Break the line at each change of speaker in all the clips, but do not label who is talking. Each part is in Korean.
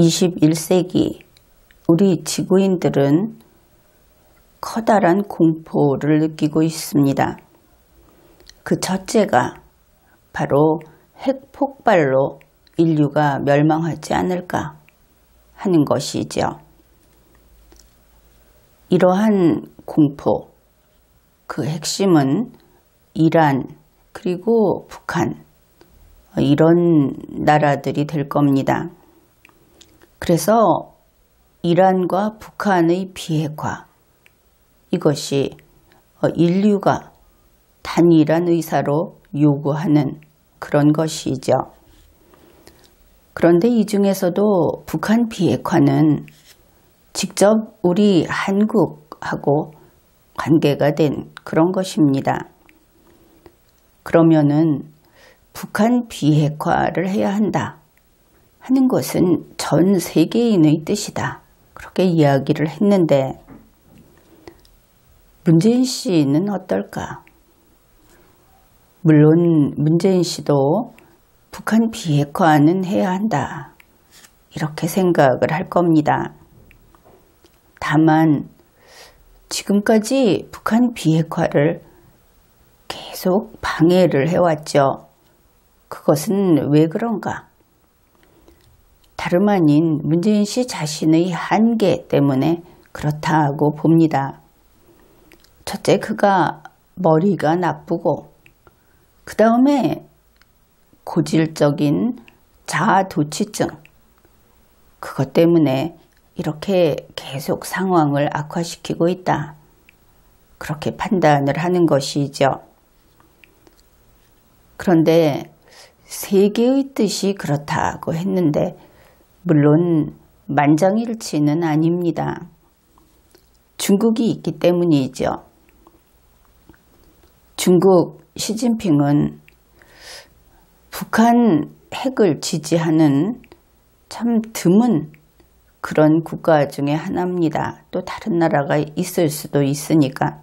21세기 우리 지구인들은 커다란 공포를 느끼고 있습니다. 그 첫째가 바로 핵폭발로 인류가 멸망하지 않을까 하는 것이죠. 이러한 공포, 그 핵심은 이란 그리고 북한 이런 나라들이 될 겁니다. 그래서 이란과 북한의 비핵화, 이것이 인류가 단일한 의사로 요구하는 그런 것이죠. 그런데 이 중에서도 북한 비핵화는 직접 우리 한국하고 관계가 된 그런 것입니다. 그러면은 북한 비핵화를 해야 한다 하는 것은 전 세계인의 뜻이다. 그렇게 이야기를 했는데 문재인 씨는 어떨까? 물론 문재인 씨도 북한 비핵화는 해야 한다. 이렇게 생각을 할 겁니다. 다만 지금까지 북한 비핵화를 계속 방해를 해왔죠. 그것은 왜 그런가? 다름 아닌 문재인 씨 자신의 한계 때문에 그렇다고 봅니다. 첫째, 그가 머리가 나쁘고 그 다음에 고질적인 자아도취증, 그것 때문에 이렇게 계속 상황을 악화시키고 있다. 그렇게 판단을 하는 것이죠. 그런데 세계의 뜻이 그렇다고 했는데 물론 만장일치는 아닙니다. 중국이 있기 때문이죠. 중국 시진핑은 북한 핵을 지지하는 참 드문 그런 국가 중에 하나입니다. 또 다른 나라가 있을 수도 있으니까.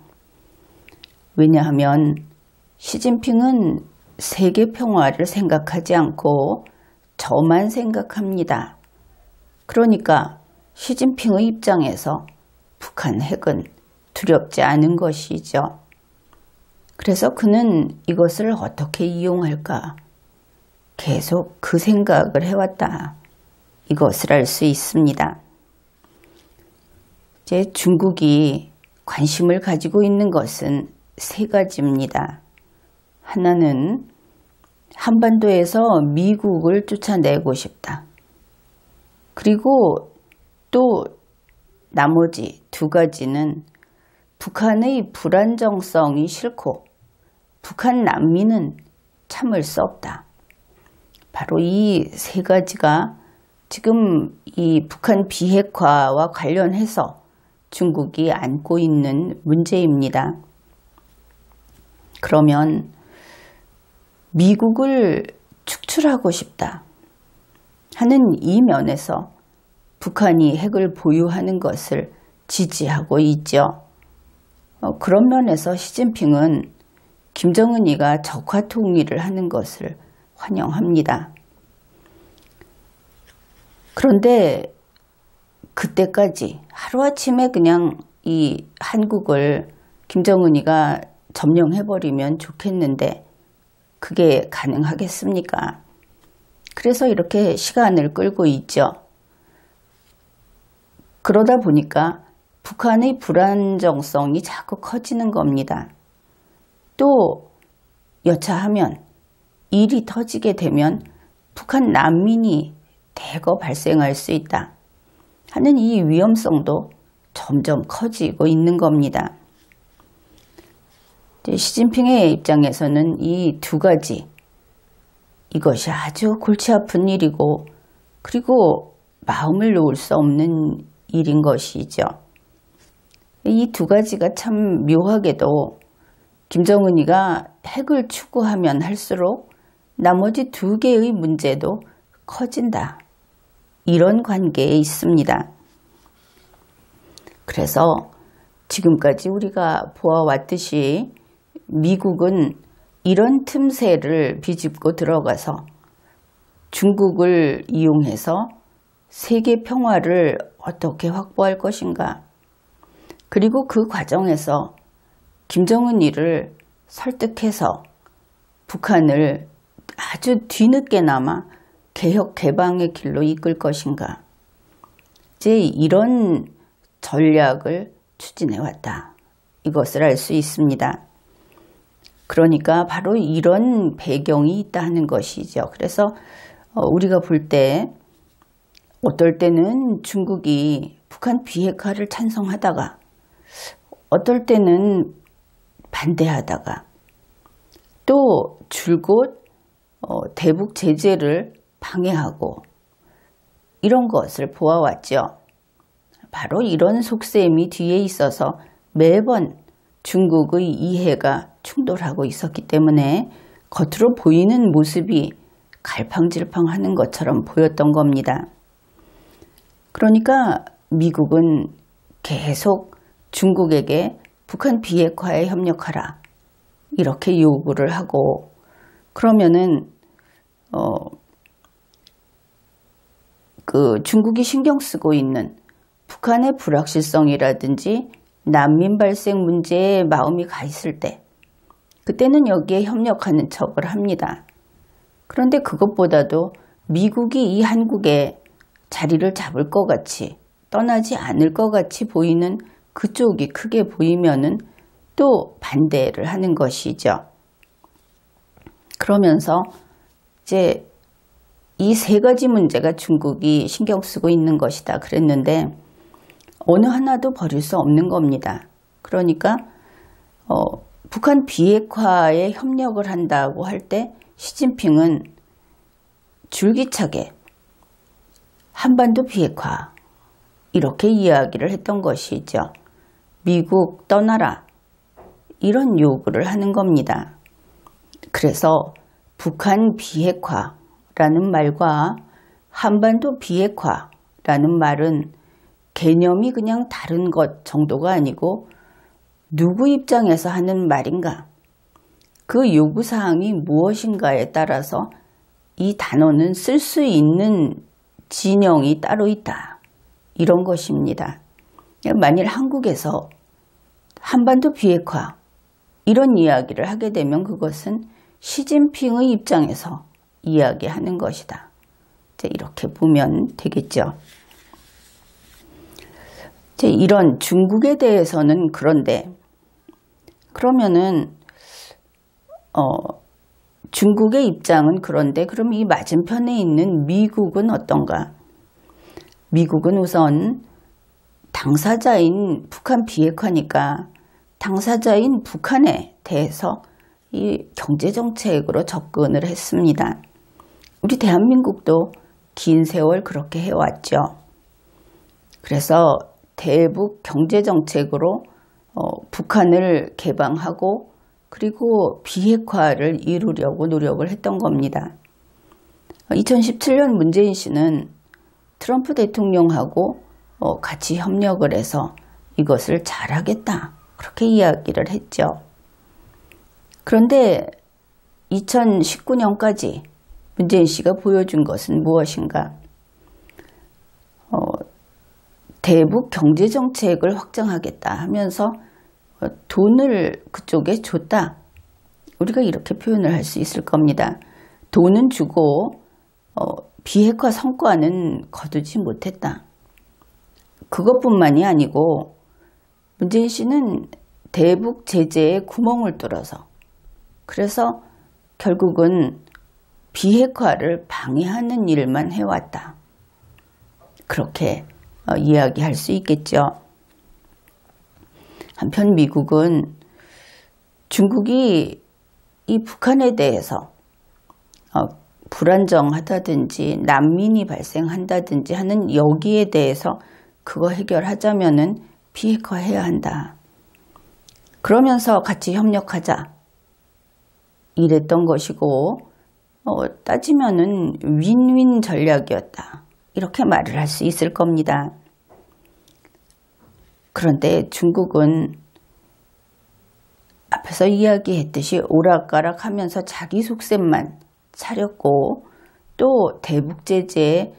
왜냐하면 시진핑은 세계 평화를 생각하지 않고 저만 생각합니다. 그러니까 시진핑의 입장에서 북한 핵은 두렵지 않은 것이죠. 그래서 그는 이것을 어떻게 이용할까 계속 그 생각을 해왔다. 이것을 알 수 있습니다. 이제 중국이 관심을 가지고 있는 것은 세 가지입니다. 하나는 한반도에서 미국을 쫓아내고 싶다. 그리고 또 나머지 두 가지는 북한의 불안정성이 싫고 북한 난민은 참을 수 없다. 바로 이 세 가지가 지금 이 북한 비핵화와 관련해서 중국이 안고 있는 문제입니다. 그러면 미국을 축출하고 싶다 하는 이 면에서 북한이 핵을 보유하는 것을 지지하고 있죠. 그런 면에서 시진핑은 김정은이가 적화통일을 하는 것을 환영합니다. 그런데 그때까지 하루아침에 그냥 이 한국을 김정은이가 점령해버리면 좋겠는데 그게 가능하겠습니까? 그래서 이렇게 시간을 끌고 있죠. 그러다 보니까 북한의 불안정성이 자꾸 커지는 겁니다. 또 여차하면 일이 터지게 되면 북한 난민이 대거 발생할 수 있다 하는 이 위험성도 점점 커지고 있는 겁니다. 시진핑의 입장에서는 이 두 가지, 이것이 아주 골치 아픈 일이고 그리고 마음을 놓을 수 없는 일인 것이죠. 이 두 가지가 참 묘하게도 김정은이가 핵을 추구하면 할수록 나머지 두 개의 문제도 커진다. 이런 관계에 있습니다. 그래서 지금까지 우리가 보아왔듯이 미국은 이런 틈새를 비집고 들어가서 중국을 이용해서 세계 평화를 어떻게 확보할 것인가? 그리고 그 과정에서 김정은 일을 설득해서 북한을 아주 뒤늦게나마 개혁 개방의 길로 이끌 것인가? 이제 이런 전략을 추진해왔다. 이것을 알 수 있습니다. 그러니까 바로 이런 배경이 있다 하는 것이죠. 그래서 우리가 볼 때 어떨 때는 중국이 북한 비핵화를 찬성하다가 어떨 때는 반대하다가 또 줄곧 대북 제재를 방해하고 이런 것을 보아왔죠. 바로 이런 속셈이 뒤에 있어서 매번 중국의 이해가 충돌하고 있었기 때문에 겉으로 보이는 모습이 갈팡질팡하는 것처럼 보였던 겁니다. 그러니까 미국은 계속 중국에게 북한 비핵화에 협력하라 이렇게 요구를 하고 그러면은 그 중국이 신경 쓰고 있는 북한의 불확실성이라든지 난민 발생 문제에 마음이 가 있을 때 그때는 여기에 협력하는 척을 합니다. 그런데 그것보다도 미국이 이 한국에 자리를 잡을 것 같이 떠나지 않을 것 같이 보이는 그쪽이 크게 보이면은 또 반대를 하는 것이죠. 그러면서 이제 이 세 가지 문제가 중국이 신경 쓰고 있는 것이다 그랬는데 어느 하나도 버릴 수 없는 겁니다. 그러니까 북한 비핵화에 협력을 한다고 할 때 시진핑은 줄기차게 한반도 비핵화 이렇게 이야기를 했던 것이죠. 미국 떠나라 이런 요구를 하는 겁니다. 그래서 북한 비핵화라는 말과 한반도 비핵화라는 말은 개념이 그냥 다른 것 정도가 아니고 누구 입장에서 하는 말인가? 그 요구사항이 무엇인가에 따라서 이 단어는 쓸 수 있는 진영이 따로 있다. 이런 것입니다. 만일 한국에서 한반도 비핵화 이런 이야기를 하게 되면 그것은 시진핑의 입장에서 이야기하는 것이다. 이렇게 보면 되겠죠. 이런 중국에 대해서는 그런데 그러면은 중국의 입장은 그런데 그럼 이 맞은편에 있는 미국은 어떤가? 미국은 우선 당사자인 북한 비핵화니까 당사자인 북한에 대해서 이 경제정책으로 접근을 했습니다. 우리 대한민국도 긴 세월 그렇게 해왔죠. 그래서 대북 경제정책으로 북한을 개방하고 그리고 비핵화를 이루려고 노력을 했던 겁니다. 2017년 문재인 씨는 트럼프 대통령하고 같이 협력을 해서 이것을 잘하겠다 그렇게 이야기를 했죠. 그런데 2019년까지 문재인 씨가 보여준 것은 무엇인가? 대북 경제정책을 확장하겠다 하면서 돈을 그쪽에 줬다. 우리가 이렇게 표현을 할 수 있을 겁니다. 돈은 주고 비핵화 성과는 거두지 못했다. 그것뿐만이 아니고 문재인 씨는 대북 제재에 구멍을 뚫어서 그래서 결국은 비핵화를 방해하는 일만 해왔다. 그렇게 이야기할 수 있겠죠. 한편 미국은 중국이 이 북한에 대해서 불안정하다든지 난민이 발생한다든지 하는 여기에 대해서 그거 해결하자면은 비핵화해야 한다. 그러면서 같이 협력하자. 이랬던 것이고 따지면은 윈윈 전략이었다. 이렇게 말을 할 수 있을 겁니다. 그런데 중국은 앞에서 이야기했듯이 오락가락하면서 자기 속셈만 차렸고 또 대북 제재에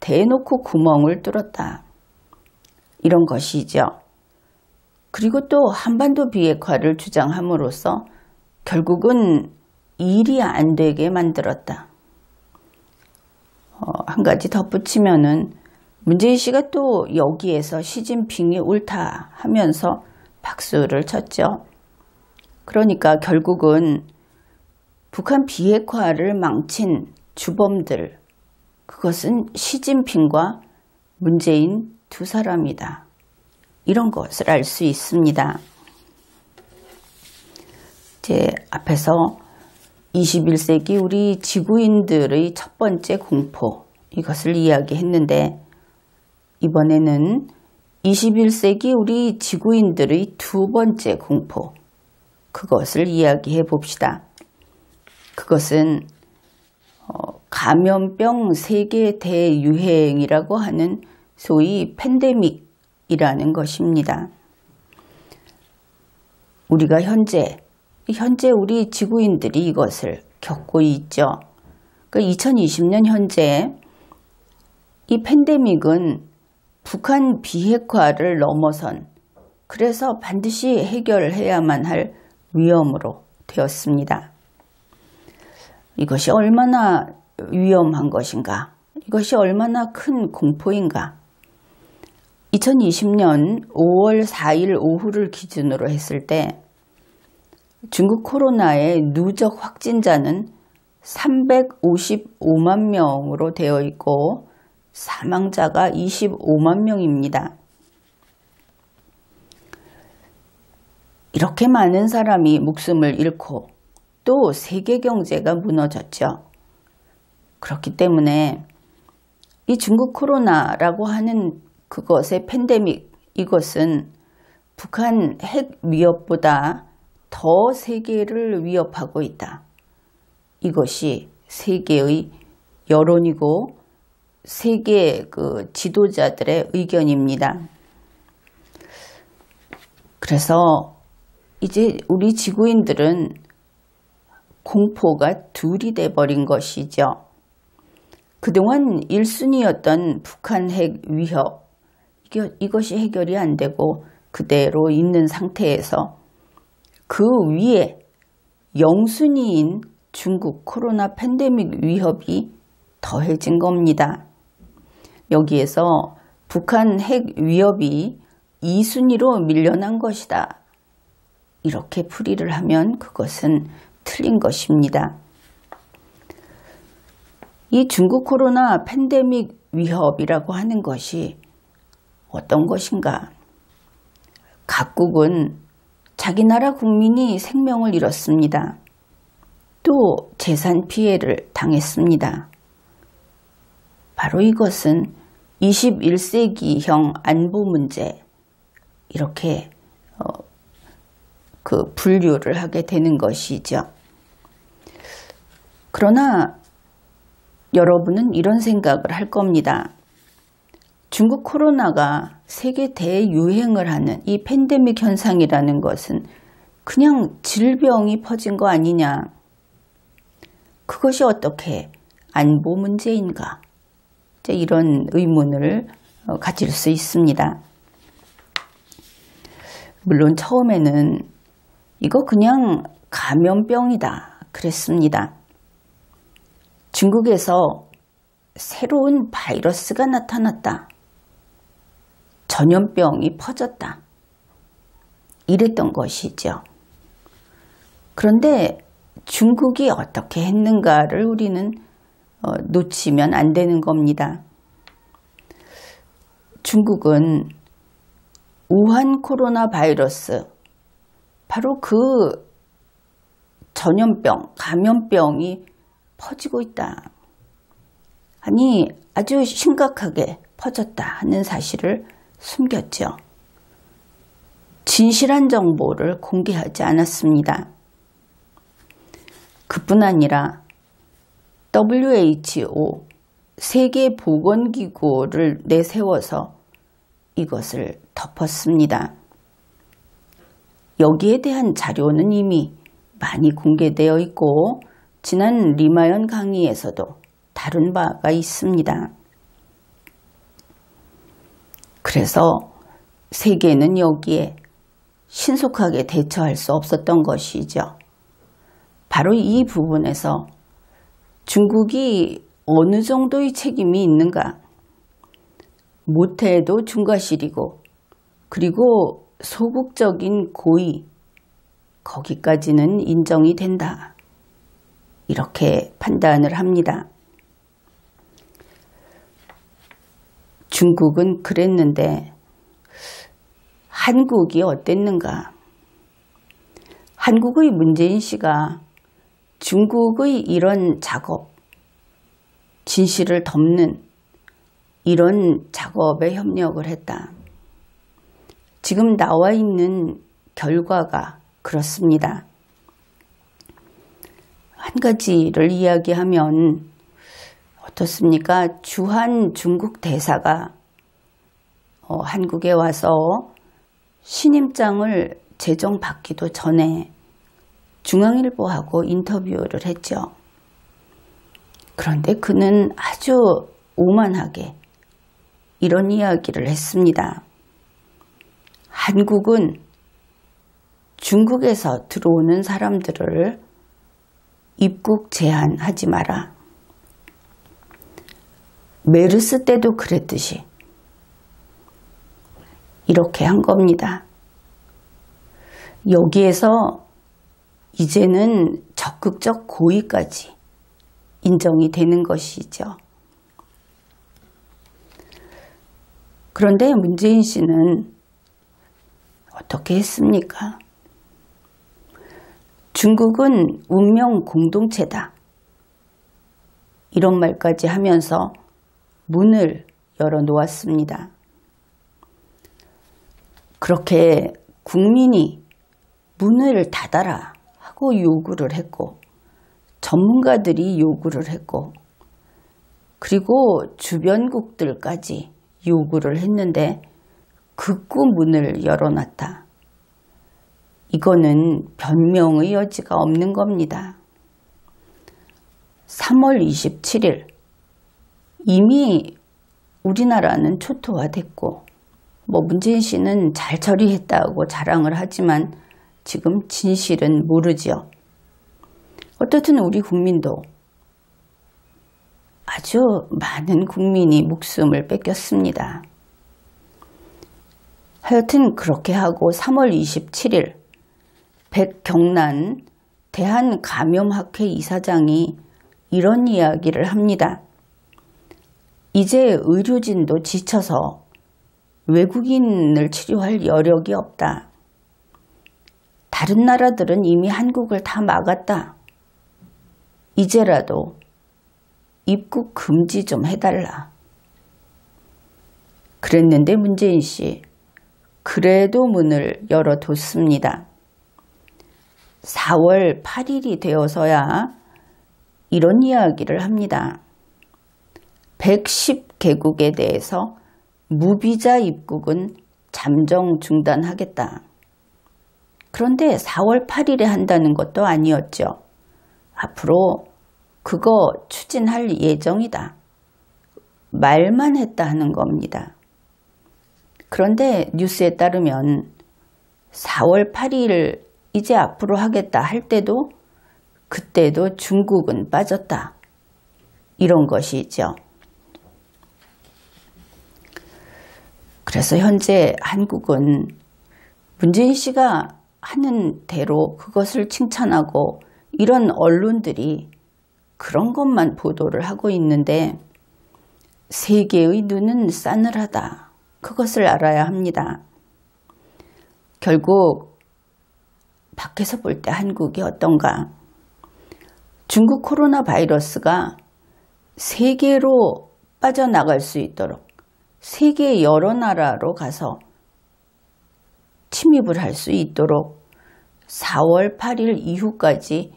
대놓고 구멍을 뚫었다. 이런 것이죠. 그리고 또 한반도 비핵화를 주장함으로써 결국은 일이 안 되게 만들었다. 한 가지 덧붙이면은 문재인 씨가 또 여기에서 시진핑이 옳다 하면서 박수를 쳤죠. 그러니까 결국은 북한 비핵화를 망친 주범들, 그것은 시진핑과 문재인 두 사람이다. 이런 것을 알 수 있습니다. 이제 앞에서 21세기 우리 지구인들의 첫 번째 공포, 이것을 이야기했는데 이번에는 21세기 우리 지구인들의 두 번째 공포, 그것을 이야기해 봅시다. 그것은 감염병 세계 대유행이라고 하는 소위 팬데믹이라는 것입니다. 우리가 현재 우리 지구인들이 이것을 겪고 있죠. 그러니까 2020년 현재 이 팬데믹은 북한 비핵화를 넘어선, 그래서 반드시 해결해야만 할 위험으로 되었습니다. 이것이 얼마나 위험한 것인가? 이것이 얼마나 큰 공포인가? 2020년 5월 4일 오후를 기준으로 했을 때 중국 코로나의 누적 확진자는 355만 명으로 되어 있고 사망자가 25만 명입니다. 이렇게 많은 사람이 목숨을 잃고 또 세계 경제가 무너졌죠. 그렇기 때문에 이 중국 코로나라고 하는 그것의 팬데믹, 이것은 북한 핵 위협보다 더 세계를 위협하고 있다. 이것이 세계의 여론이고 세계 지도자들의 의견입니다. 그래서 이제 우리 지구인들은 공포가 둘이 돼버린 것이죠. 그동안 1순위였던 북한 핵 위협, 이것이 해결이 안 되고 그대로 있는 상태에서 그 위에 0순위인 중국 코로나 팬데믹 위협이 더해진 겁니다. 여기에서 북한 핵 위협이 2순위로 밀려난 것이다. 이렇게 풀이를 하면 그것은 틀린 것입니다. 이 중국 코로나 팬데믹 위협이라고 하는 것이 어떤 것인가? 각국은 자기 나라 국민이 생명을 잃었습니다. 또 재산 피해를 당했습니다. 바로 이것은 21세기형 안보 문제, 이렇게 분류를 하게 되는 것이죠. 그러나 여러분은 이런 생각을 할 겁니다. 중국 코로나가 세계 대유행을 하는 이 팬데믹 현상이라는 것은 그냥 질병이 퍼진 거 아니냐? 그것이 어떻게 안보 문제인가? 이런 의문을 가질 수 있습니다. 물론 처음에는 이거 그냥 감염병이다 그랬습니다. 중국에서 새로운 바이러스가 나타났다. 전염병이 퍼졌다. 이랬던 것이죠. 그런데 중국이 어떻게 했는가를 우리는 놓치면 안 되는 겁니다. 중국은 우한 코로나 바이러스, 바로 그 전염병, 감염병이 퍼지고 있다. 아니, 아주 심각하게 퍼졌다 하는 사실을 숨겼죠. 진실한 정보를 공개하지 않았습니다. 그뿐 아니라 WHO, 세계보건기구를 내세워서 이것을 덮었습니다. 여기에 대한 자료는 이미 많이 공개되어 있고 지난 리마연 강의에서도 다룬 바가 있습니다. 그래서 세계는 여기에 신속하게 대처할 수 없었던 것이죠. 바로 이 부분에서 중국이 어느 정도의 책임이 있는가? 못해도 중과실이고 그리고 소극적인 고의, 거기까지는 인정이 된다. 이렇게 판단을 합니다. 중국은 그랬는데 한국이 어땠는가? 한국의 문재인 씨가 중국의 이런 작업, 진실을 덮는 이런 작업에 협력을 했다. 지금 나와 있는 결과가 그렇습니다. 한 가지를 이야기하면 어떻습니까? 주한 중국 대사가 한국에 와서 신임장을 제정받기도 전에 중앙일보하고 인터뷰를 했죠. 그런데 그는 아주 오만하게 이런 이야기를 했습니다. 한국은 중국에서 들어오는 사람들을 입국 제한하지 마라. 메르스 때도 그랬듯이 이렇게 한 겁니다. 여기에서 이제는 적극적 고의까지 인정이 되는 것이죠. 그런데 문재인 씨는 어떻게 했습니까? 중국은 운명 공동체다. 이런 말까지 하면서 문을 열어놓았습니다. 그렇게 국민이 문을 닫아라 하고 요구를 했고 전문가들이 요구를 했고 그리고 주변국들까지 요구를 했는데 극구 문을 열어놨다. 이거는 변명의 여지가 없는 겁니다. 3월 27일 이미 우리나라는 초토화됐고 문재인 씨는 잘 처리했다고 자랑을 하지만 지금 진실은 모르죠. 어떻든 우리 국민도 아주 많은 국민이 목숨을 뺏겼습니다. 하여튼 그렇게 하고 3월 27일 백경란 대한감염학회 이사장이 이런 이야기를 합니다. 이제 의료진도 지쳐서 외국인을 치료할 여력이 없다. 다른 나라들은 이미 한국을 다 막았다. 이제라도 입국 금지 좀 해달라. 그랬는데 문재인 씨 그래도 문을 열어뒀습니다. 4월 8일이 되어서야 이런 이야기를 합니다. 110개국에 대해서 무비자 입국은 잠정 중단하겠다. 그런데 4월 8일에 한다는 것도 아니었죠. 앞으로 그거 추진할 예정이다. 말만 했다 하는 겁니다. 그런데 뉴스에 따르면 4월 8일 이제 앞으로 하겠다 할 때도 그때도 중국은 빠졌다. 이런 것이죠. 그래서 현재 한국은 문재인 씨가 하는 대로 그것을 칭찬하고 이런 언론들이 그런 것만 보도를 하고 있는데 세계의 눈은 싸늘하다. 그것을 알아야 합니다. 결국 밖에서 볼 때 한국이 어떤가? 중국 코로나 바이러스가 세계로 빠져나갈 수 있도록 세계 여러 나라로 가서 침입을 할 수 있도록 4월 8일 이후까지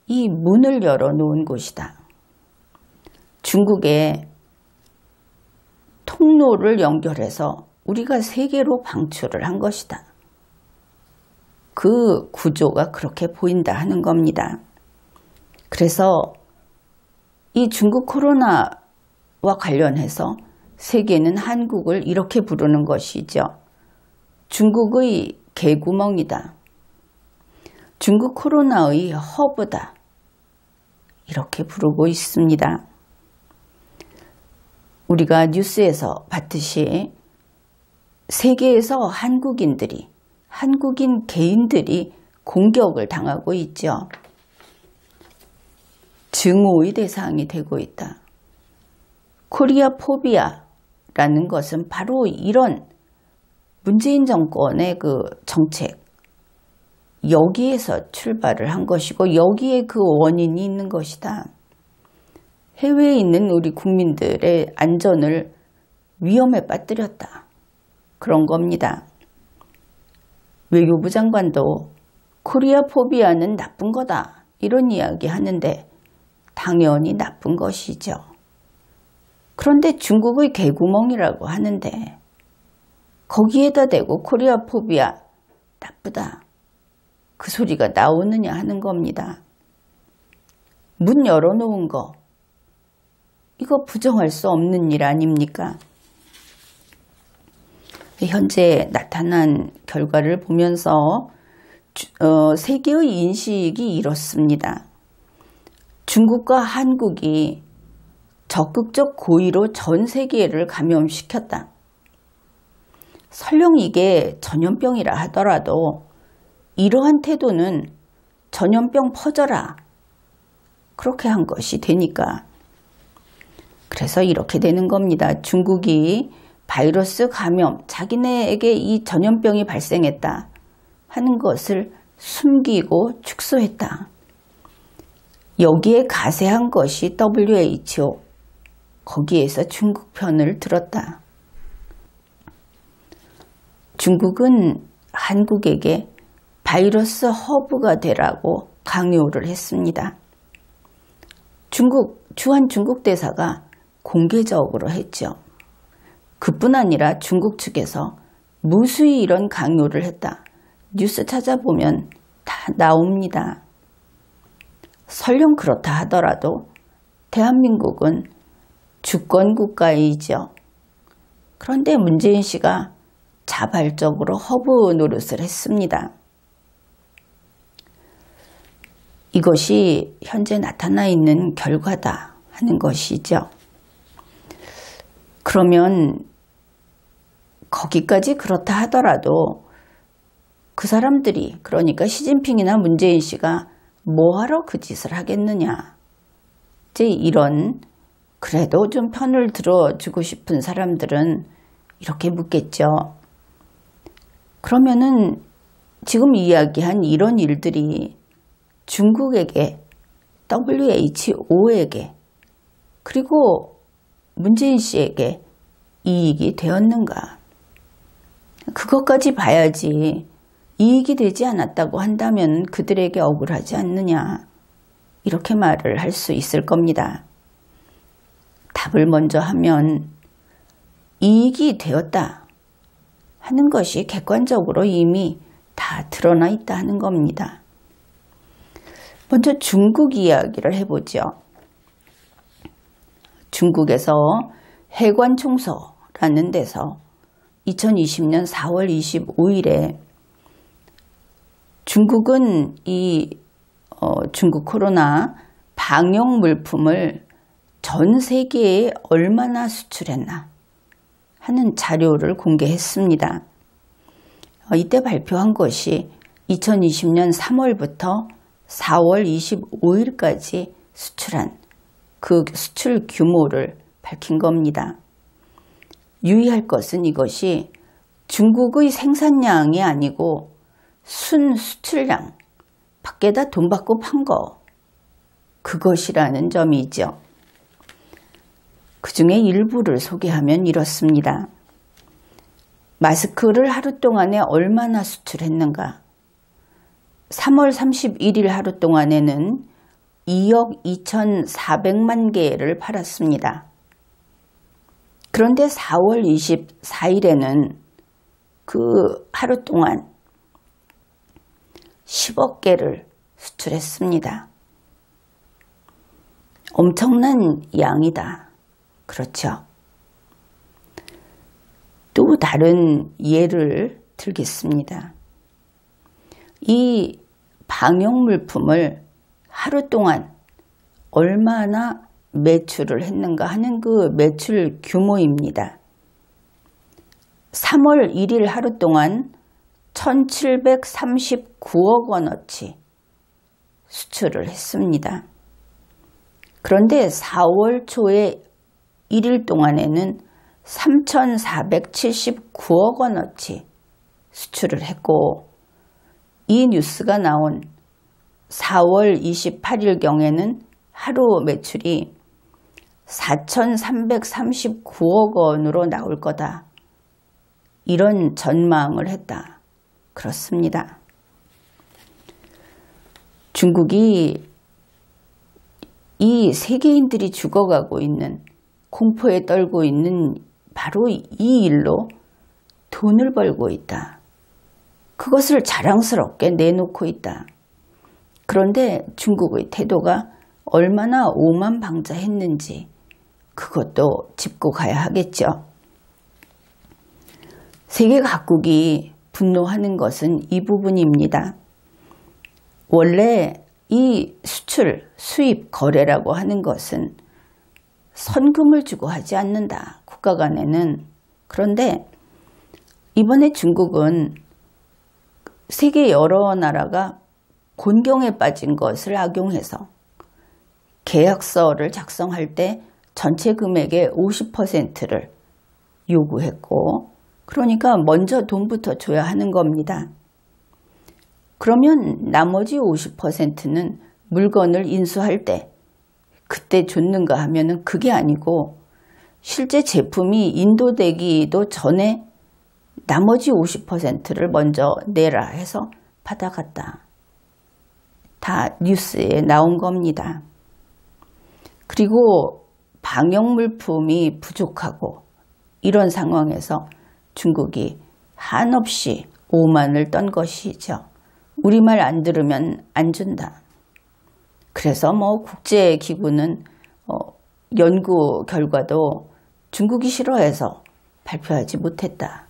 이 문을 열어놓은 곳이다. 중국에 통로를 연결해서 우리가 세계로 방출을 한 것이다. 그 구조가 그렇게 보인다 하는 겁니다. 그래서 이 중국 코로나와 관련해서 세계는 한국을 이렇게 부르는 것이죠. 중국의 개구멍이다. 중국 코로나의 허브다. 이렇게 부르고 있습니다. 우리가 뉴스에서 봤듯이 세계에서 한국인 개인들이 공격을 당하고 있죠. 증오의 대상이 되고 있다. 코리아 포비아라는 것은 바로 이런 문재인 정권의 그 정책, 여기에서 출발을 한 것이고 여기에 그 원인이 있는 것이다. 해외에 있는 우리 국민들의 안전을 위험에 빠뜨렸다. 그런 겁니다. 외교부 장관도 코리아 포비아는 나쁜 거다. 이런 이야기 하는데 당연히 나쁜 것이죠. 그런데 중국의 개구멍이라고 하는데 거기에다 대고 코리아 포비아 나쁘다. 그 소리가 나오느냐 하는 겁니다. 문 열어놓은 거 이거 부정할 수 없는 일 아닙니까? 현재 나타난 결과를 보면서 세계의 인식이 이렇습니다. 중국과 한국이 적극적 고의로 전 세계를 감염시켰다. 설령 이게 전염병이라 하더라도 이러한 태도는 전염병 퍼져라. 그렇게 한 것이 되니까. 그래서 이렇게 되는 겁니다. 중국이 바이러스 감염, 자기네에게 이 전염병이 발생했다 하는 것을 숨기고 축소했다. 여기에 가세한 것이 WHO, 거기에서 중국 편을 들었다. 중국은 한국에게 바이러스 허브가 되라고 강요를 했습니다. 주한 중국 대사가 공개적으로 했죠. 그뿐 아니라 중국 측에서 무수히 이런 강요를 했다. 뉴스 찾아보면 다 나옵니다. 설령 그렇다 하더라도 대한민국은 주권 국가이죠. 그런데 문재인 씨가 자발적으로 허브 노릇을 했습니다. 이것이 현재 나타나 있는 결과다 하는 것이죠. 그러면 거기까지 그렇다 하더라도 그 사람들이, 그러니까 시진핑이나 문재인 씨가 뭐하러 그 짓을 하겠느냐. 이제 이런, 그래도 좀 편을 들어주고 싶은 사람들은 이렇게 묻겠죠. 그러면은 지금 이야기한 이런 일들이 중국에게, WHO에게, 그리고 문재인 씨에게 이익이 되었는가? 그것까지 봐야지. 이익이 되지 않았다고 한다면 그들에게 억울하지 않느냐. 이렇게 말을 할 수 있을 겁니다. 답을 먼저 하면 이익이 되었다 하는 것이 객관적으로 이미 다 드러나 있다 하는 겁니다. 먼저 중국 이야기를 해보죠. 중국에서 해관총서라는 데서 2020년 4월 25일에 중국은 중국 코로나 방역 물품을 전 세계에 얼마나 수출했나 하는 자료를 공개했습니다. 이때 발표한 것이 2020년 3월부터 4월 25일까지 수출한 그 수출 규모를 밝힌 겁니다. 유의할 것은 이것이 중국의 생산량이 아니고 순수출량, 밖에다 돈 받고 판 거, 그것이라는 점이죠. 그 중에 일부를 소개하면 이렇습니다. 마스크를 하루 동안에 얼마나 수출했는가? 3월 31일 하루 동안에는 2억 2,400만 개를 팔았습니다. 그런데 4월 24일에는 그 하루 동안 10억 개를 수출했습니다. 엄청난 양이다. 그렇죠. 다른 예를 들겠습니다. 이 방역물품을 하루 동안 얼마나 매출을 했는가 하는 그 매출 규모입니다. 3월 1일 하루 동안 1739억 원어치 수출을 했습니다. 그런데 4월 초에 1일 동안에는 3,479억 원어치 수출을 했고, 이 뉴스가 나온 4월 28일경에는 하루 매출이 4,339억 원으로 나올 거다. 이런 전망을 했다. 그렇습니다. 중국이 이 세계인들이 죽어가고 있는, 공포에 떨고 있는 바로 이 일로 돈을 벌고 있다. 그것을 자랑스럽게 내놓고 있다. 그런데 중국의 태도가 얼마나 오만방자했는지 그것도 짚고 가야 하겠죠. 세계 각국이 분노하는 것은 이 부분입니다. 원래 이 수출, 수입, 거래라고 하는 것은 선금을 주고 하지 않는다. 국가 간에는. 그런데 이번에 중국은 세계 여러 나라가 곤경에 빠진 것을 악용해서 계약서를 작성할 때 전체 금액의 50%를 요구했고, 그러니까 먼저 돈부터 줘야 하는 겁니다. 그러면 나머지 50%는 물건을 인수할 때 그때 줬는가 하면은 그게 아니고, 실제 제품이 인도되기도 전에 나머지 50%를 먼저 내라 해서 받아갔다. 다 뉴스에 나온 겁니다. 그리고 방역물품이 부족하고 이런 상황에서 중국이 한없이 오만을 떤 것이죠. 우리말 안 들으면 안 준다. 그래서 국제기구는 연구 결과도 중국이 싫어해서 발표하지 못했다.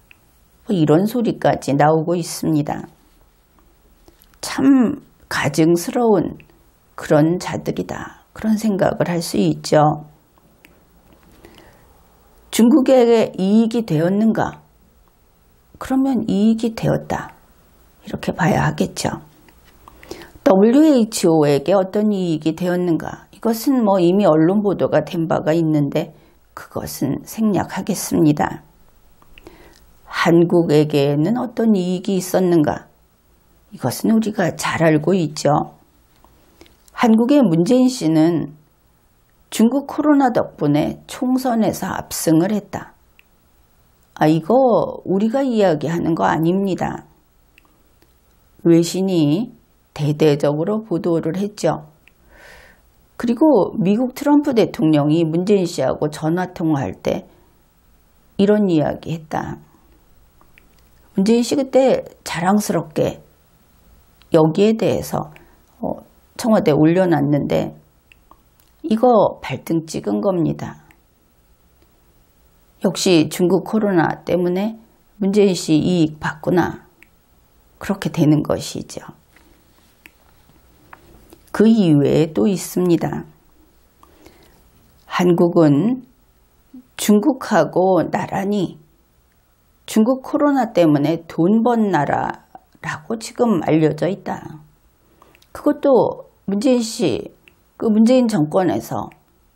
이런 소리까지 나오고 있습니다. 참 가증스러운 그런 자들이다. 그런 생각을 할 수 있죠. 중국에게 이익이 되었는가? 그러면 이익이 되었다. 이렇게 봐야 하겠죠. WHO에게 어떤 이익이 되었는가? 이것은 이미 언론 보도가 된 바가 있는데 그것은 생략하겠습니다. 한국에게는 어떤 이익이 있었는가? 이것은 우리가 잘 알고 있죠. 한국의 문재인 씨는 중국 코로나 덕분에 총선에서 압승을 했다. 이거 우리가 이야기하는 거 아닙니다. 외신이 대대적으로 보도를 했죠. 그리고 미국 트럼프 대통령이 문재인 씨하고 전화통화할 때 이런 이야기 했다. 문재인 씨 그때 자랑스럽게 여기에 대해서 청와대에 올려놨는데 이거 발등 찍은 겁니다. 역시 중국 코로나 때문에 문재인 씨 이익 봤구나. 그렇게 되는 것이죠. 그 이외에 또 있습니다. 한국은 중국하고 나란히 중국 코로나 때문에 돈 번 나라라고 지금 알려져 있다. 그것도 문재인 씨, 그 문재인 정권에서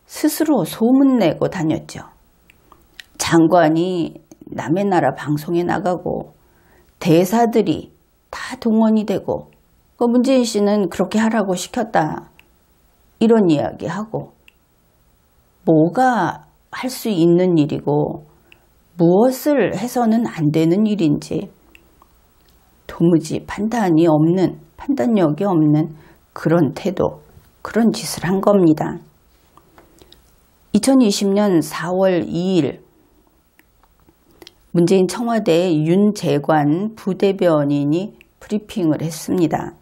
스스로 소문내고 다녔죠. 장관이 남의 나라 방송에 나가고 대사들이 다 동원이 되고 문재인 씨는 그렇게 하라고 시켰다. 이런 이야기하고 뭐가 할 수 있는 일이고 무엇을 해서는 안 되는 일인지 도무지 판단력이 없는 그런 태도, 그런 짓을 한 겁니다. 2020년 4월 2일 문재인 청와대의 윤재관 부대변인이 브리핑을 했습니다.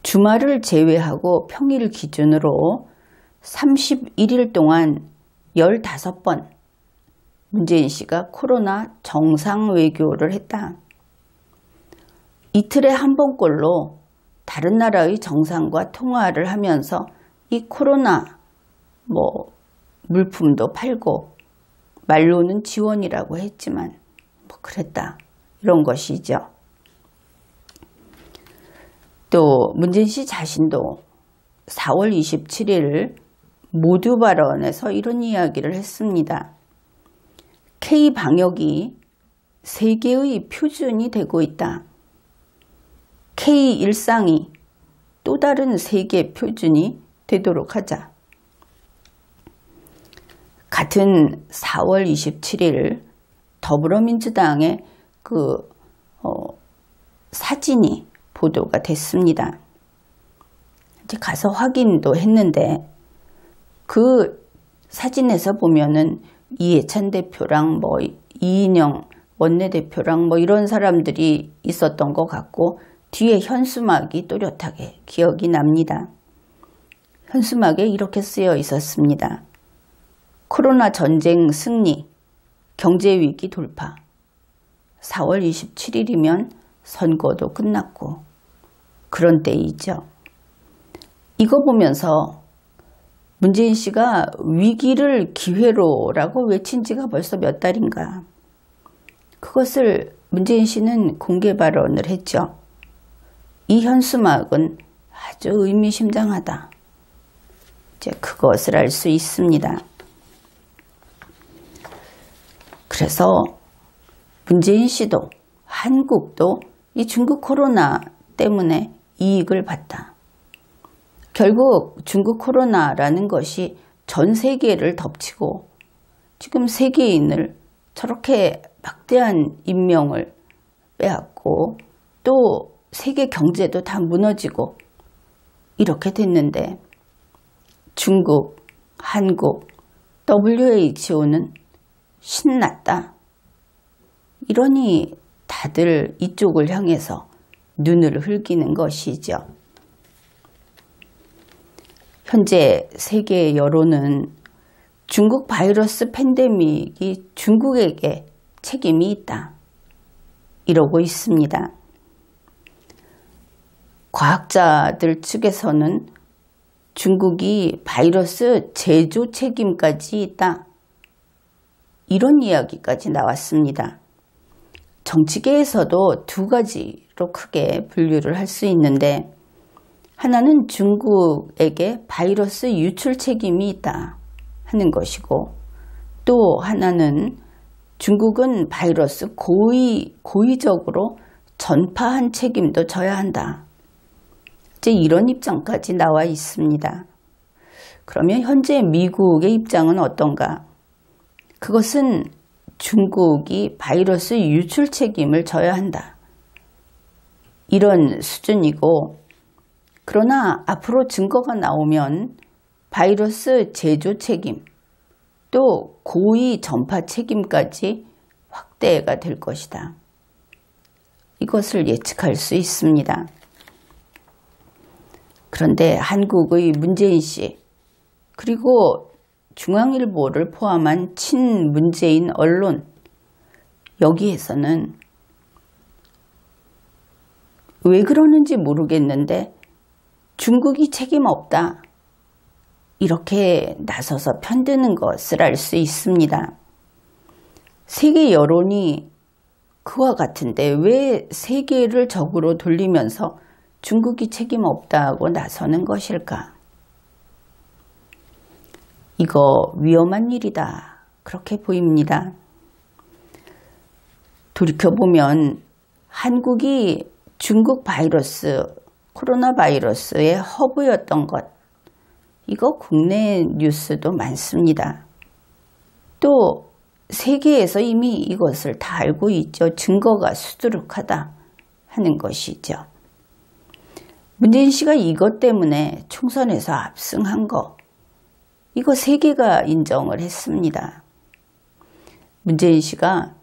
주말을 제외하고 평일 기준으로 31일 동안 15번 문재인 씨가 코로나 정상 외교를 했다. 이틀에 한 번꼴로 다른 나라의 정상과 통화를 하면서 이 코로나 물품도 팔고 말로는 지원이라고 했지만 그랬다. 이런 것이죠. 또 문재인 씨 자신도 4월 27일 모두 발언에서 이런 이야기를 했습니다. K-방역이 세계의 표준이 되고 있다. K-일상이 또 다른 세계 표준이 되도록 하자. 같은 4월 27일 더불어민주당의 사진이 보도가 됐습니다. 이제 가서 확인도 했는데 그 사진에서 보면은 이해찬 대표랑 이인영 원내대표랑 이런 사람들이 있었던 것 같고 뒤에 현수막이 또렷하게 기억이 납니다. 현수막에 이렇게 쓰여 있었습니다. 코로나 전쟁 승리, 경제위기 돌파. 4월 27일이면 선거도 끝났고 그런 때이죠. 이거 보면서 문재인 씨가 위기를 기회로라고 외친 지가 벌써 몇 달인가. 그것을 문재인 씨는 공개 발언을 했죠. 이 현수막은 아주 의미심장하다. 이제 그것을 알 수 있습니다. 그래서 문재인 씨도 한국도 이 중국 코로나 때문에 이익을 봤다. 결국 중국 코로나라는 것이 전 세계를 덮치고 지금 세계인을 저렇게 막대한 인명을 빼앗고 또 세계 경제도 다 무너지고 이렇게 됐는데 중국, 한국, WHO는 신났다. 이러니 다들 이쪽을 향해서 눈을 흘기는 것이죠. 현재 세계 여론은 중국 바이러스 팬데믹이 중국에게 책임이 있다. 이러고 있습니다. 과학자들 측에서는 중국이 바이러스 제조 책임까지 있다. 이런 이야기까지 나왔습니다. 정치계에서도 두 가지로 크게 분류를 할 수 있는데 하나는 중국에게 바이러스 유출 책임이 있다 하는 것이고 또 하나는 중국은 바이러스 고의적으로 전파한 책임도 져야 한다. 이제 이런 입장까지 나와 있습니다. 그러면 현재 미국의 입장은 어떤가? 그것은 중국이 바이러스 유출 책임을 져야 한다. 이런 수준이고 그러나 앞으로 증거가 나오면 바이러스 제조 책임 또 고의 전파 책임까지 확대가 될 것이다. 이것을 예측할 수 있습니다. 그런데 한국의 문재인 씨 그리고 중앙일보를 포함한 친문재인 언론 여기에서는 왜 그러는지 모르겠는데 중국이 책임 없다. 이렇게 나서서 편드는 것을 알 수 있습니다. 세계 여론이 그와 같은데 왜 세계를 적으로 돌리면서 중국이 책임 없다고 나서는 것일까? 이거 위험한 일이다. 그렇게 보입니다. 돌이켜보면 한국이 중국 코로나 바이러스의 허브였던 것, 이거 국내 뉴스도 많습니다. 또 세계에서 이미 이것을 다 알고 있죠. 증거가 수두룩하다 하는 것이죠. 문재인 씨가 이것 때문에 총선에서 압승한 거, 이거 세계가 인정을 했습니다. 문재인 씨가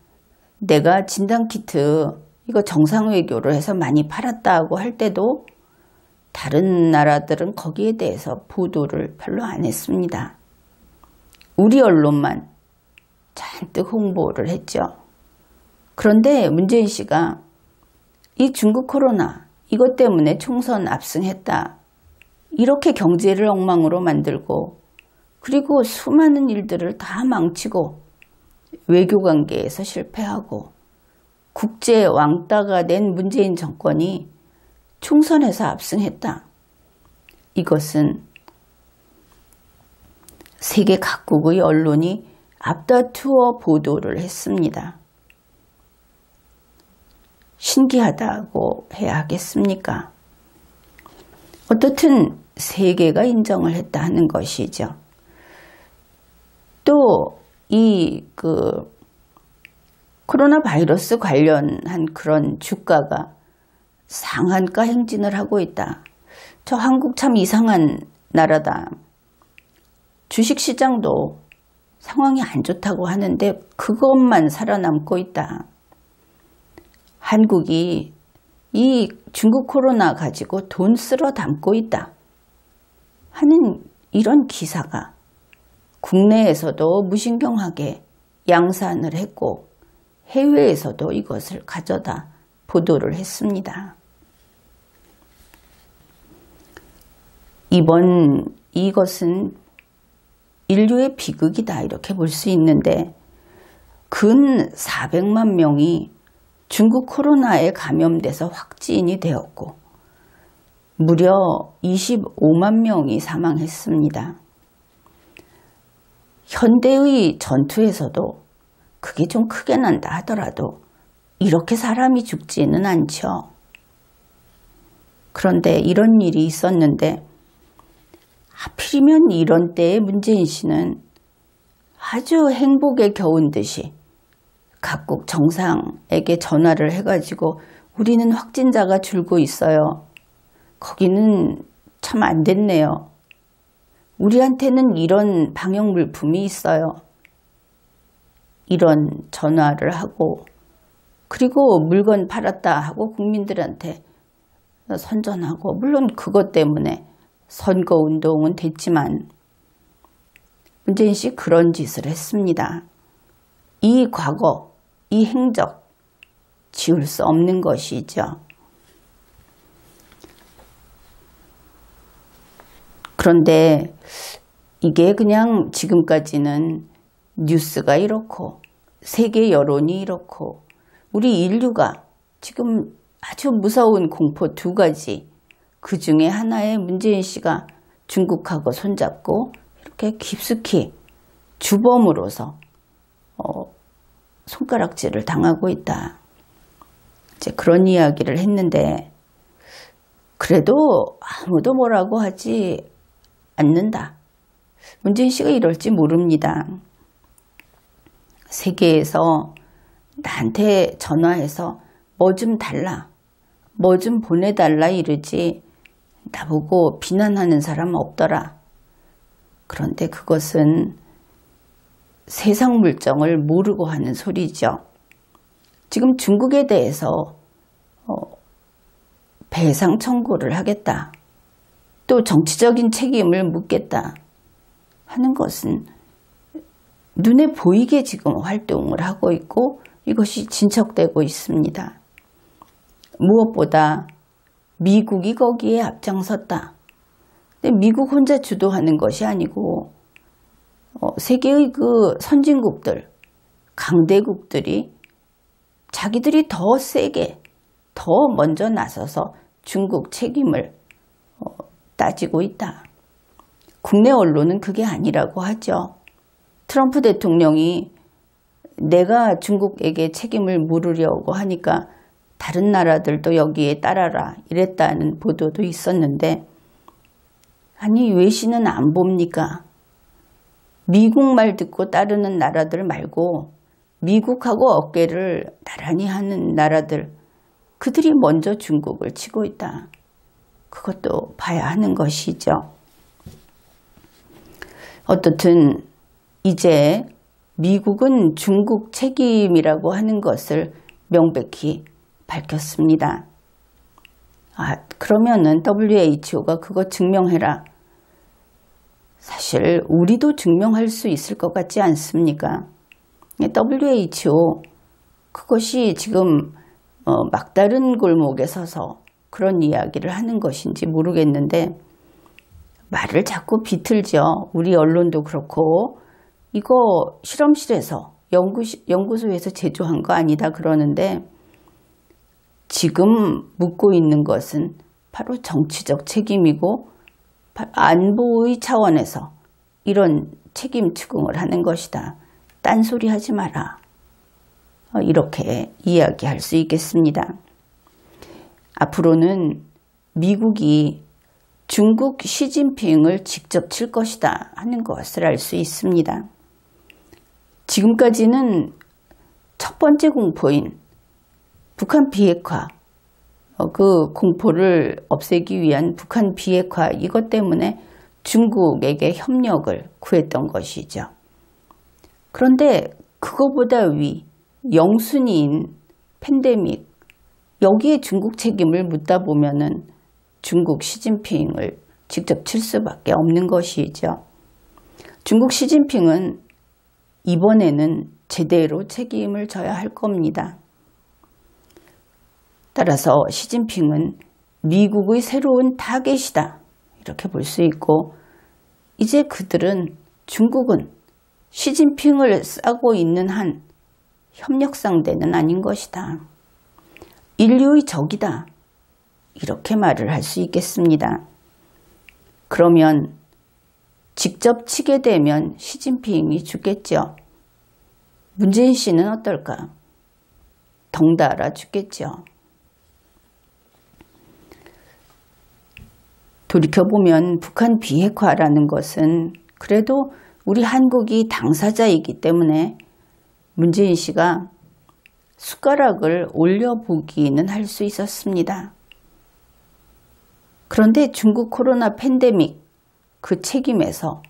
내가 진단키트 이거 정상외교로 해서 많이 팔았다고 할 때도 다른 나라들은 거기에 대해서 보도를 별로 안 했습니다. 우리 언론만 잘 잔뜩 홍보를 했죠. 그런데 문재인 씨가 이 중국 코로나 이것 때문에 총선 압승했다. 이렇게 경제를 엉망으로 만들고 그리고 수많은 일들을 다 망치고 외교관계에서 실패하고 국제 왕따가 된 문재인 정권이 총선에서 압승했다. 이것은 세계 각국의 언론이 앞다투어 보도를 했습니다. 신기하다고 해야 하겠습니까? 어떻든 세계가 인정을 했다 하는 것이죠. 또 이 코로나 바이러스 관련한 그런 주가가 상한가 행진을 하고 있다. 저 한국 참 이상한 나라다. 주식시장도 상황이 안 좋다고 하는데 그것만 살아남고 있다. 한국이 이 중국 코로나 가지고 돈 쓸어 담고 있다 하는 이런 기사가 국내에서도 무신경하게 양산을 했고 해외에서도 이것을 가져다 보도를 했습니다. 이것은 인류의 비극이다 이렇게 볼 수 있는데 근 400만 명이 중국 코로나에 감염돼서 확진이 되었고 무려 25만 명이 사망했습니다. 현대의 전투에서도 그게 좀 크게 난다 하더라도 이렇게 사람이 죽지는 않죠. 그런데 이런 일이 있었는데 하필이면 이런 때에 문재인 씨는 아주 행복에 겨운 듯이 각국 정상에게 전화를 해가지고 우리는 확진자가 줄고 있어요. 거기는 참 안 됐네요. 우리한테는 이런 방역 물품이 있어요. 이런 전화를 하고 그리고 물건 팔았다 하고 국민들한테 선전하고 물론 그것 때문에 선거운동은 됐지만 문재인 씨 그런 짓을 했습니다. 이 과거, 이 행적 지울 수 없는 것이죠. 그런데 이게 그냥 지금까지는 뉴스가 이렇고 세계 여론이 이렇고 우리 인류가 지금 아주 무서운 공포 두 가지 그 중에 하나에 문재인 씨가 중국하고 손잡고 이렇게 깊숙이 주범으로서 손가락질을 당하고 있다. 이제 그런 이야기를 했는데 그래도 아무도 뭐라고 하지 않는다. 문재인 씨가 이럴지 모릅니다. 세계에서 나한테 전화해서 뭐 좀 달라, 뭐 좀 보내달라 이러지 나보고 비난하는 사람 없더라. 그런데 그것은 세상 물정을 모르고 하는 소리죠. 지금 중국에 대해서 배상 청구를 하겠다. 또 정치적인 책임을 묻겠다 하는 것은 눈에 보이게 지금 활동을 하고 있고 이것이 진척되고 있습니다. 무엇보다 미국이 거기에 앞장섰다. 근데 미국 혼자 주도하는 것이 아니고 세계의 그 선진국들, 강대국들이 자기들이 더 세게, 더 먼저 나서서 중국 책임을 따지고 있다. 국내 언론은 그게 아니라고 하죠. 트럼프 대통령이 내가 중국에게 책임을 물으려고 하니까 다른 나라들도 여기에 따라라 이랬다는 보도도 있었는데 아니 외신은 안 봅니까? 미국 말 듣고 따르는 나라들 말고 미국하고 어깨를 나란히 하는 나라들 그들이 먼저 중국을 치고 있다. 그것도 봐야 하는 것이죠. 어떻든 이제 미국은 중국 책임이라고 하는 것을 명백히 밝혔습니다. 그러면은 WHO가 그거 증명해라. 사실 우리도 증명할 수 있을 것 같지 않습니까? WHO 그것이 지금 막다른 골목에 서서 그런 이야기를 하는 것인지 모르겠는데 말을 자꾸 비틀죠. 우리 언론도 그렇고 이거 실험실에서 연구소에서 제조한 거 아니다 그러는데 지금 묻고 있는 것은 바로 정치적 책임이고 안보의 차원에서 이런 책임 추궁을 하는 것이다. 딴소리 하지 마라. 이렇게 이야기할 수 있겠습니다. 앞으로는 미국이 중국 시진핑을 직접 칠 것이다 하는 것을 알 수 있습니다. 지금까지는 첫 번째 공포인 북한 비핵화, 그 공포를 없애기 위한 북한 비핵화 이것 때문에 중국에게 협력을 구했던 것이죠. 그런데 그거보다 영순위인 팬데믹 여기에 중국 책임을 묻다 보면은 중국 시진핑을 직접 칠 수밖에 없는 것이죠. 중국 시진핑은 이번에는 제대로 책임을 져야 할 겁니다. 따라서 시진핑은 미국의 새로운 타겟이다 이렇게 볼 수 있고 이제 그들은 중국은 시진핑을 싸고 있는 한 협력 상대는 아닌 것이다. 인류의 적이다. 이렇게 말을 할 수 있겠습니다. 그러면 직접 치게 되면 시진핑이 죽겠죠. 문재인 씨는 어떨까? 덩달아 죽겠죠. 돌이켜보면 북한 비핵화라는 것은 그래도 우리 한국이 당사자이기 때문에 문재인 씨가 숟가락을 올려보기는 할 수 있었습니다. 그런데 중국 코로나 팬데믹 그 책임에서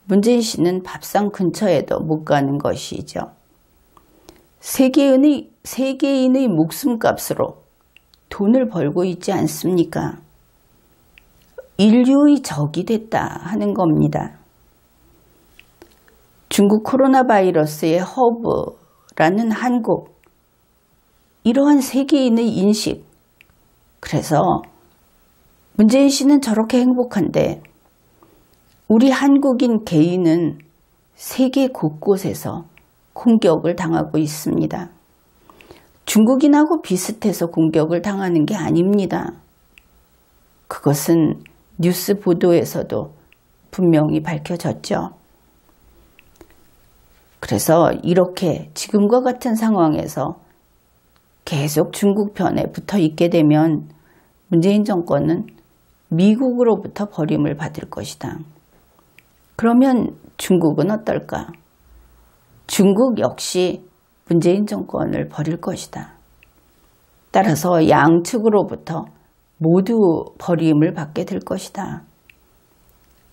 문재인 씨는 밥상 근처에도 못 가는 것이죠. 세계인의 목숨값으로 돈을 벌고 있지 않습니까? 인류의 적이 됐다 하는 겁니다. 중국 코로나 바이러스의 허브라는 한국, 이러한 세계인의 인식, 그래서 문재인 씨는 저렇게 행복한데 우리 한국인 개인은 세계 곳곳에서 공격을 당하고 있습니다. 중국인하고 비슷해서 공격을 당하는 게 아닙니다. 그것은 뉴스 보도에서도 분명히 밝혀졌죠. 그래서 이렇게 지금과 같은 상황에서 계속 중국 편에 붙어 있게 되면 문재인 정권은 미국으로부터 버림을 받을 것이다. 그러면 중국은 어떨까? 중국 역시 문재인 정권을 버릴 것이다. 따라서 양측으로부터 모두 버림을 받게 될 것이다.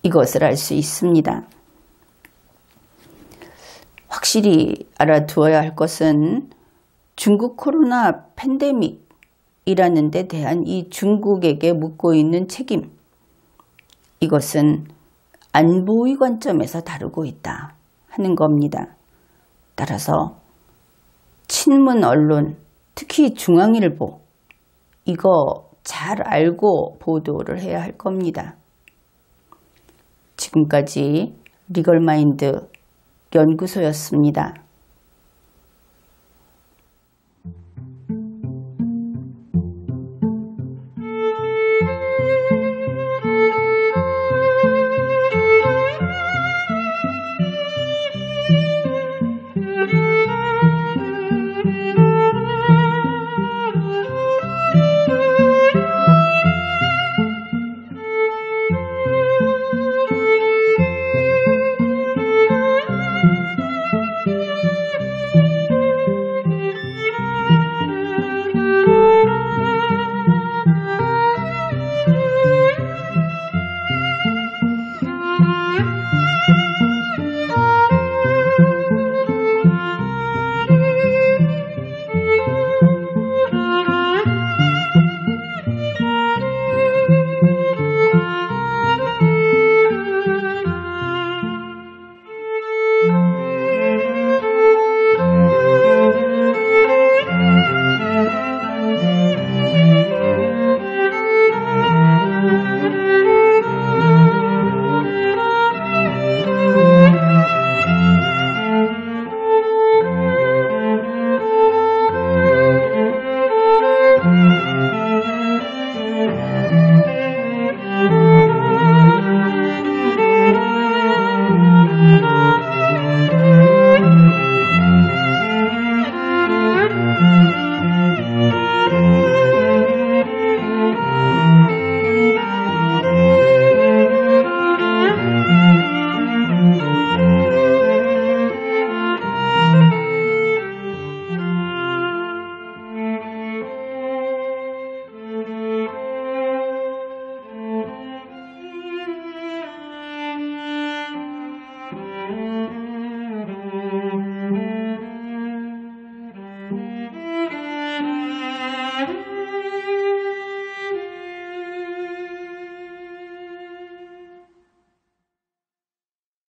이것을 알 수 있습니다. 확실히 알아두어야 할 것은 중국 코로나 팬데믹이라는 데 대한 이 중국에게 묻고 있는 책임, 이것은 안보의 관점에서 다루고 있다 하는 겁니다. 따라서 친문 언론, 특히 중앙일보, 이거 잘 알고 보도를 해야 할 겁니다. 지금까지 리걸마인드 연구소였습니다.